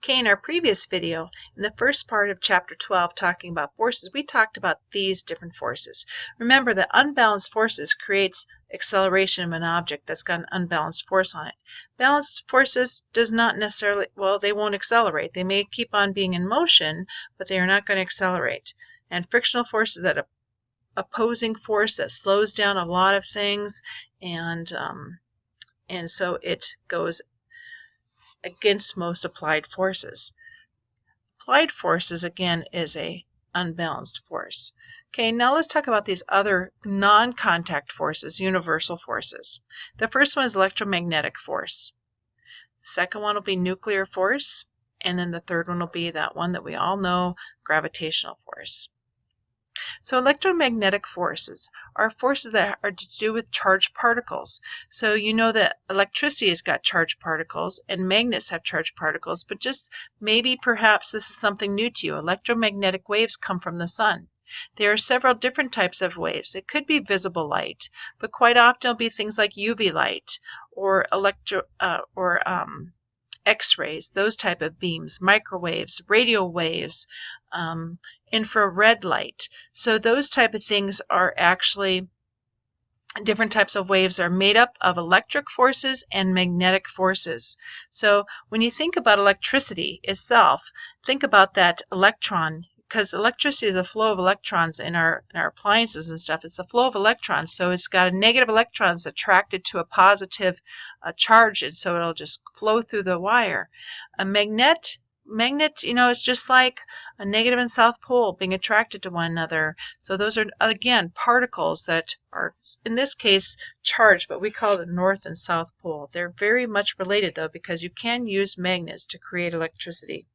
Okay, in our previous video, in the first part of chapter 12, talking about forces, we talked about these different forces. Remember that unbalanced forces creates acceleration of an object that's got an unbalanced force on it. Balanced forces does not necessarily, well, they won't accelerate. They may keep on being in motion, but they are not going to accelerate. And frictional force is that opposing force that slows down a lot of things, and so it goes against most applied forces. Applied forces, again, is a unbalanced force. Okay, now let's talk about these other non-contact forces, universal forces. The first one is electromagnetic force. The second one will be nuclear force, and then the third one will be that one that we all know, gravitational force. So electromagnetic forces are forces that are to do with charged particles. So you know that electricity has got charged particles and magnets have charged particles, but just maybe perhaps this is something new to you. Electromagnetic waves come from the sun. There are several different types of waves. It could be visible light, but quite often it'll be things like UV light or X-rays, those type of beams, microwaves, radio waves, infrared light. So those type of things are actually different types of waves are made up of electric forces and magnetic forces. So when you think about electricity itself, think about that electron, because electricity is the flow of electrons in our appliances and stuff. It's the flow of electrons, so it's got a negative electrons attracted to a positive charge, and so it'll just flow through the wire. A magnet, it's just like a negative and south pole being attracted to one another. So those are, again, particles that are, in this case, charged, but we call it north and south pole. They're very much related, though, because you can use magnets to create electricity.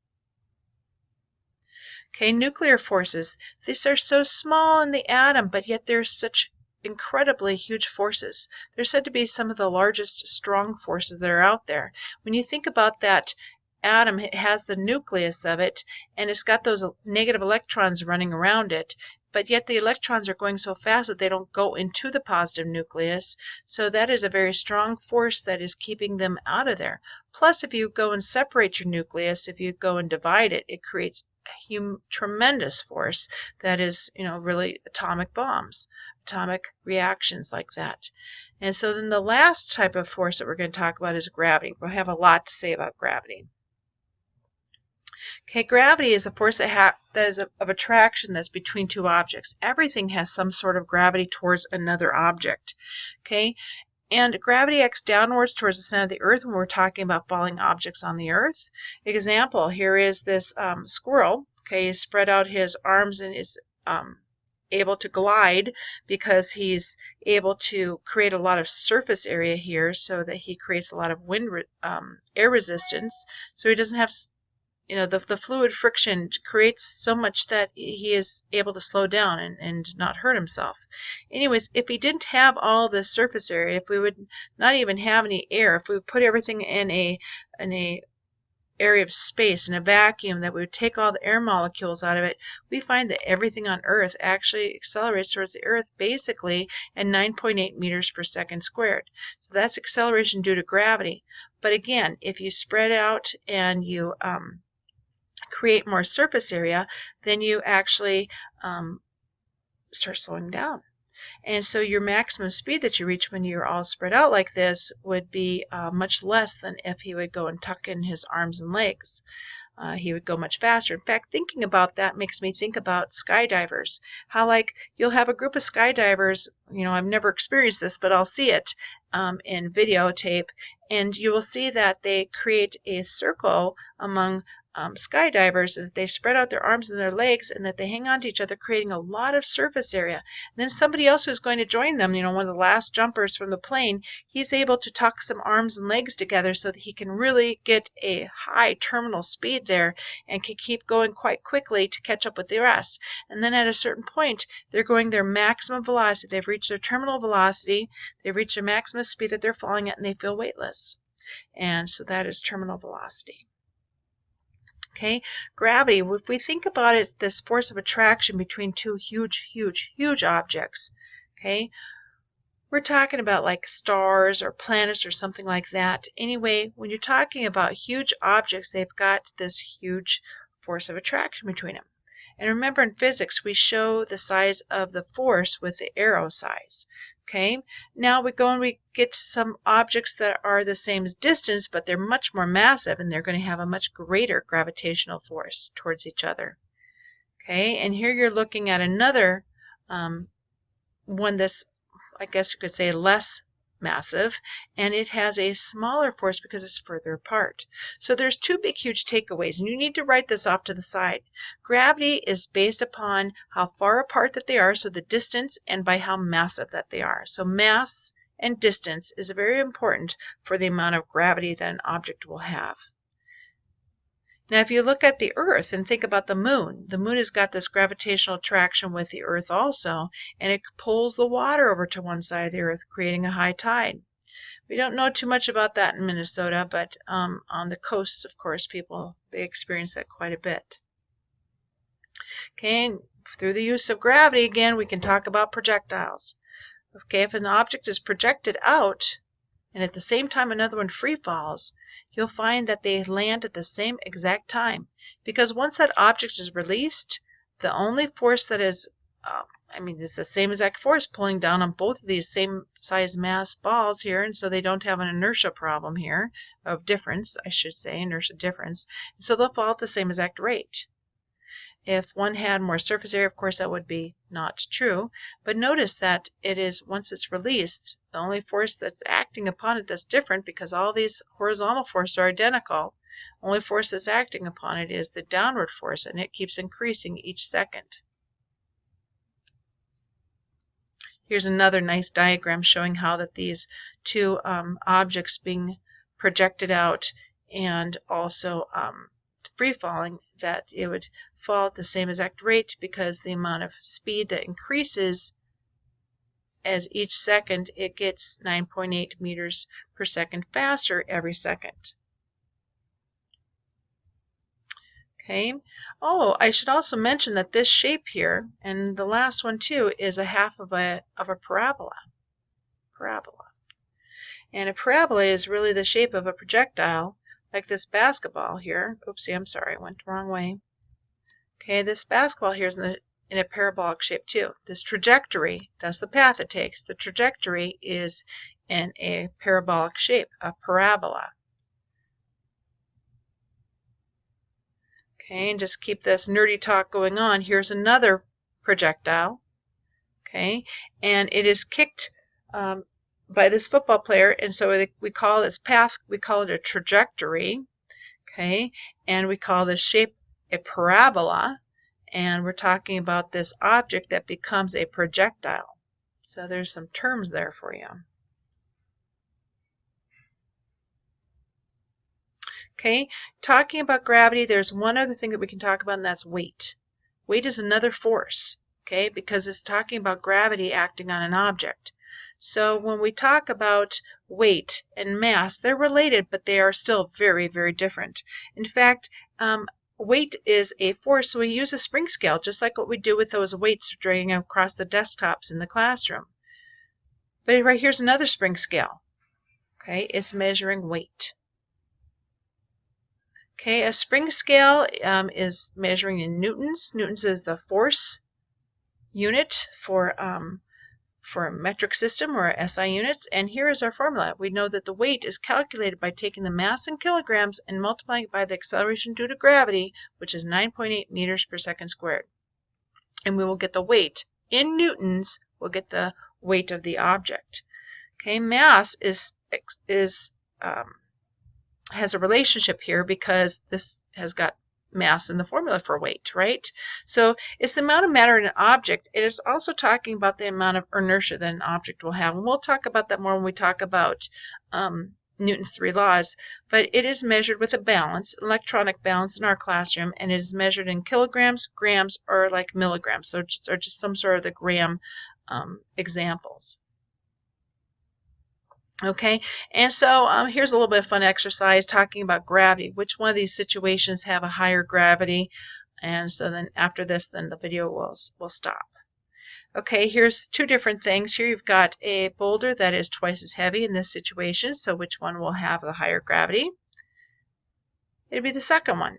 Okay, nuclear forces. These are so small in the atom, but yet they're such incredibly huge forces. They're said to be some of the largest strong forces that are out there. When you think about that atom, it has the nucleus of it, and it's got those negative electrons running around it, but yet the electrons are going so fast that they don't go into the positive nucleus. So that is a very strong force that is keeping them out of there. Plus, if you go and separate your nucleus, if you go and divide it, it creates a tremendous force that is, really atomic bombs, atomic reactions like that. And so then the last type of force that we're going to talk about is gravity. We'll have a lot to say about gravity. Okay, gravity is a force that is of attraction that's between two objects. Everything has some sort of gravity towards another object. Okay, and gravity acts downwards towards the center of the earth when we're talking about falling objects on the earth. Example, here is this squirrel. Okay, he's spread out his arms and is able to glide because he's able to create a lot of surface area here so that he creates a lot of air resistance. So he doesn't have, the fluid friction creates so much that he is able to slow down and not hurt himself. Anyways, if he didn't have all this surface area, if we would not even have any air, if we would put everything in a area of space, in a vacuum, that we would take all the air molecules out of it, we find that everything on Earth actually accelerates towards the Earth basically at 9.8 meters per second squared. So that's acceleration due to gravity. But again, if you spread out and you create more surface area, then you actually start slowing down. And so your maximum speed that you reach when you're all spread out like this would be much less than if he would go and tuck in his arms and legs. He would go much faster. In fact, thinking about that makes me think about skydivers. How, like, you'll have a group of skydivers, I've never experienced this, but I'll see it in videotape, and you will see that they create a circle among skydivers, that they spread out their arms and their legs and that they hang on to each other, creating a lot of surface area. And then somebody else who's going to join them, one of the last jumpers from the plane, he's able to tuck some arms and legs together so that he can really get a high terminal speed there and can keep going quite quickly to catch up with the rest. And then at a certain point, they're going their maximum velocity. They've reached their terminal velocity, they've reached their maximum speed that they're falling at, and they feel weightless. And so that is terminal velocity. Okay, gravity, if we think about it, this force of attraction between two huge objects, okay, we're talking about like stars or planets or something like that. Anyway, when you're talking about huge objects, they've got this huge force of attraction between them. And remember, in physics, we show the size of the force with the arrow size. Okay, now we go and we get some objects that are the same distance, but they're much more massive, and they're going to have a much greater gravitational force towards each other. Okay, and here you're looking at another one that's, I guess you could say, less massive, and it has a smaller force because it's further apart. So there's two big huge takeaways, and you need to write this off to the side. Gravity is based upon how far apart that they are, so the distance, and by how massive that they are. So mass and distance is very important for the amount of gravity that an object will have. Now, if you look at the Earth and think about the moon has got this gravitational attraction with the Earth also, and it pulls the water over to one side of the Earth, creating a high tide. We don't know too much about that in Minnesota, but on the coasts, of course, they experience that quite a bit. Okay, and through the use of gravity, again, we can talk about projectiles. Okay, if an object is projected out, and at the same time another one free falls, you'll find that they land at the same exact time, because once that object is released, the only force that is, it's the same exact force pulling down on both of these same size mass balls here, and so they don't have an inertia problem here, of difference, I should say, inertia difference, and so they'll fall at the same exact rate. If one had more surface area, of course, that would be not true. But notice that it is, once it's released, the only force that's acting upon it that's different, because all these horizontal forces are identical, only force that's acting upon it is the downward force, and it keeps increasing each second. Here's another nice diagram showing how that these two objects being projected out and also free falling, that it would fall at the same exact rate, because the amount of speed that increases as each second, it gets 9.8 meters per second faster every second. Okay. Oh, I should also mention that this shape here, and the last one too, is a half of a parabola. And a parabola is really the shape of a projectile, like this basketball here. Oopsie, I'm sorry, I went the wrong way. Okay, this basketball here is in a parabolic shape too. This trajectory, that's the path it takes. The trajectory is in a parabolic shape, a parabola. Okay, and just keep this nerdy talk going on. Here's another projectile. Okay, and it is kicked by this football player, and so we call this path, we call it a trajectory. Okay, and we call this shape a parabola, and we're talking about this object that becomes a projectile. So there's some terms there for you. Okay, talking about gravity, there's one other thing that we can talk about, and that's weight. Weight is another force, okay, because it's talking about gravity acting on an object. So when we talk about weight and mass, they're related, but they are still very, very different. In fact, weight is a force, so we use a spring scale, just like what we do with those weights dragging across the desktops in the classroom. But right here's another spring scale. Okay, it's measuring weight. Okay, a spring scale is measuring in newtons. Newtons is the force unit for a metric system, or SI units. And here is our formula. We know that the weight is calculated by taking the mass in kilograms and multiplying it by the acceleration due to gravity, which is 9.8 meters per second squared. And we will get the weight in newtons. We'll get the weight of the object. Okay, mass has a relationship here, because this has got mass in the formula for weight, right? So it's the amount of matter in an object. It is also talking about the amount of inertia that an object will have. And we'll talk about that more when we talk about Newton's 3 laws. But it is measured with a balance, electronic balance in our classroom, and it is measured in kilograms, grams, or like milligrams, or just some sort of the gram examples. Okay, and so here's a little bit of fun exercise talking about gravity. Which one of these situations have a higher gravity? And so then after this, then the video will stop. Okay, here's two different things. Here you've got a boulder that is twice as heavy in this situation, so which one will have the higher gravity? It'd be the second one.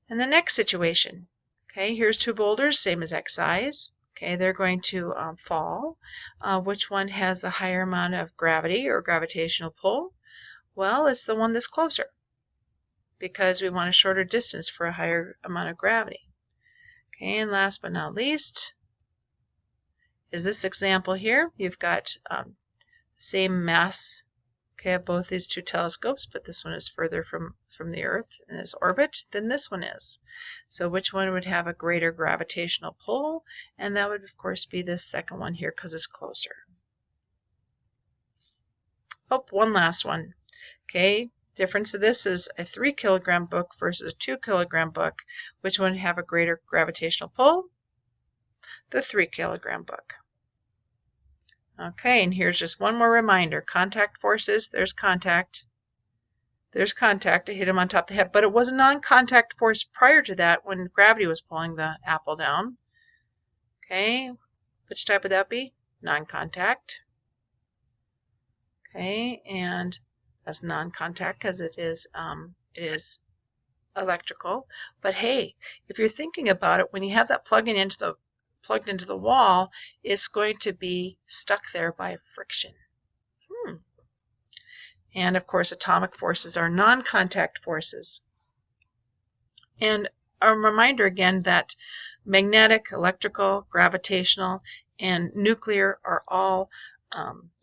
In the next situation, okay, here's two boulders, same as X size. Okay, they're going to fall. Which one has a higher amount of gravity or gravitational pull? Well, it's the one that's closer, because we want a shorter distance for a higher amount of gravity. Okay, and last but not least is this example here. You've got the same mass, okay, of both these two telescopes, but this one is further from the Earth in its orbit than this one is. So which one would have a greater gravitational pull? And that would, of course, be this second one here because it's closer. Oh, one last one. Okay, difference of this is a 3 kilogram book versus a 2 kilogram book. Which one would have a greater gravitational pull? The 3 kilogram book. Okay, and here's just one more reminder. Contact forces, there's contact. There's contact. I hit him on top of the head, but it was a non-contact force prior to that when gravity was pulling the apple down. Okay, which type would that be? Non-contact. Okay, and that's non-contact because it is electrical. But hey, if you're thinking about it, when you have that plugged into the wall, it's going to be stuck there by friction. And of course, atomic forces are non-contact forces. And a reminder again that magnetic, electrical, gravitational, and nuclear are all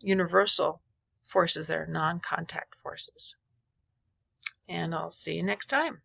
universal forces that are non-contact forces. And I'll see you next time.